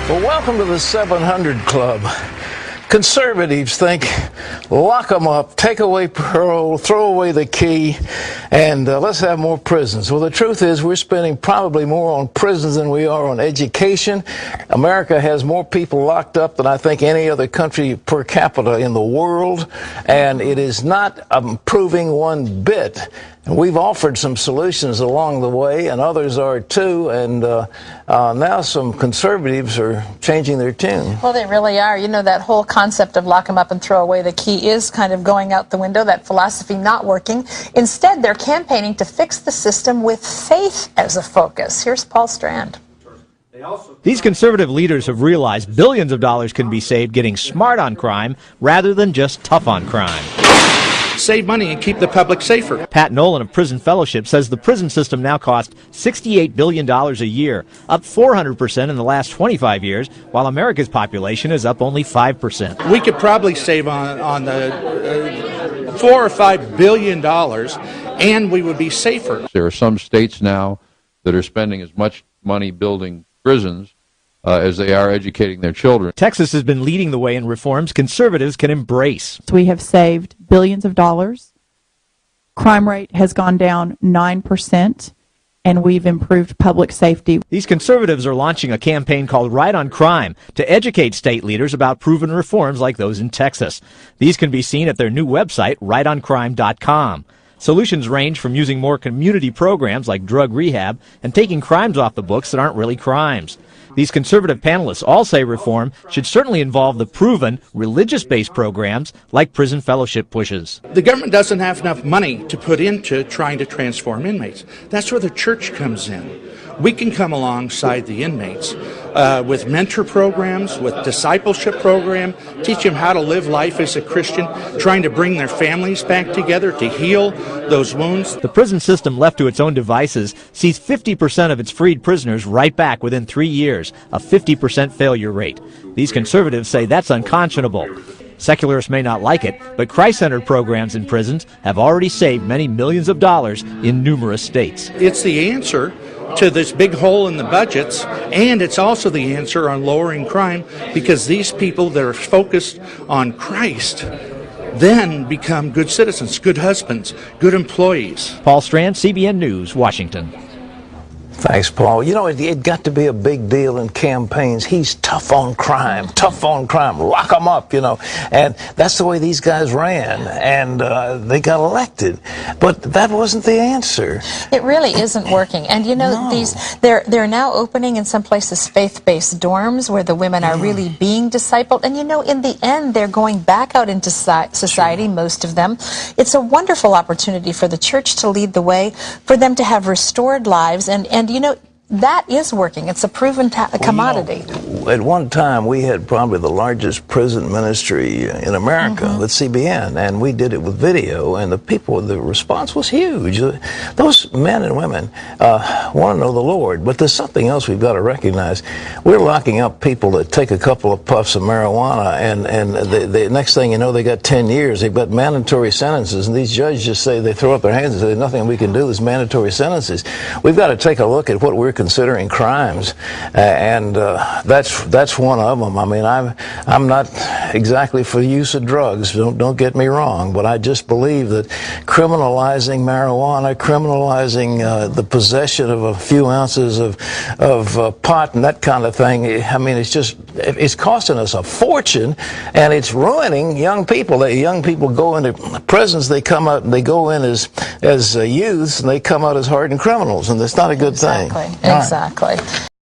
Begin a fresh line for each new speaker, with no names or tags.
Well, welcome to the 700 Club. Conservatives think, lock them up, take away parole, throw away the key, and let's have more prisons. Well, the truth is we're spending probably more on prisons than we are on education. America has more people locked up than I think any other country per capita in the world, and it is not improving one bit. And we've offered some solutions along the way, and others are too, and now some conservatives are changing their tune.
Well, they really are. You know, that whole concept of lock them up and throw away the key is kind of going out the window, that philosophy not working. Instead, they're campaigning to fix the system with faith as a focus. Here's Paul Strand.
These conservative leaders have realized billions of dollars can be saved getting smart on crime rather than just tough on crime.
Save money and keep the public safer.
Pat Nolan of Prison Fellowship says the prison system now costs $68 billion a year, up 400% in the last 25 years, while America's population is up only 5%.
We could probably save on the $4 or $5 billion, and we would be safer.
There are some states now that are spending as much money building prisons as they are educating their children.
Texas has been leading the way in reforms conservatives can embrace.
We have saved billions of dollars. Crime rate has gone down 9%, and we've improved public safety.
These conservatives are launching a campaign called Right on Crime to educate state leaders about proven reforms like those in Texas. These can be seen at their new website, rightoncrime.com. Solutions range from using more community programs like drug rehab and taking crimes off the books that aren't really crimes. These conservative panelists all say reform should certainly involve the proven religious-based programs like Prison Fellowship pushes.
The government doesn't have enough money to put into trying to transform inmates. That's where the church comes in. We can come alongside the inmates with mentor programs, with discipleship program, teach them how to live life as a Christian, trying to bring their families back together to heal those wounds.
The prison system left to its own devices sees 50% of its freed prisoners right back within 3 years, a 50% failure rate. These conservatives say that's unconscionable. Secularists may not like it, but Christ-centered programs in prisons have already saved many millions of dollars in numerous states.
It's the answer to this big hole in the budgets, and it's also the answer on lowering crime, because these people that are focused on Christ then become good citizens, good husbands, good employees.
Paul Strand, CBN News, Washington.
Thanks, Paul. You know, it got to be a big deal in campaigns. He's tough on crime, lock them up, you know. And that's the way these guys ran, and they got elected. But that wasn't the answer.
It really isn't working. And you know, they're now opening in some places faith-based dorms where the women are really being discipled. And you know, in the end, they're going back out into society, most of them. It's a wonderful opportunity for the church to lead the way, for them to have restored lives, and you know, that is working. It's a proven commodity.
You know, at one time, we had probably the largest prison ministry in America, the CBN, and we did it with video, and the response was huge. Those men and women want to know the Lord, but there's something else we've got to recognize. We're locking up people that take a couple of puffs of marijuana, and the next thing you know, they got 10 years. They've got mandatory sentences, and these judges just say, they throw up their hands and say, there's nothing we can do, there's mandatory sentences. We've got to take a look at what we're considering crimes, and that's one of them. I mean, I'm not exactly for the use of drugs, don't get me wrong, but I just believe that criminalizing marijuana, criminalizing the possession of a few ounces of pot and that kind of thing, I mean, it's costing us a fortune, and it's ruining young people. Young people go into prisons, they come out, they go in as youths, and they come out as hardened criminals, and that's not a good thing.
Exactly.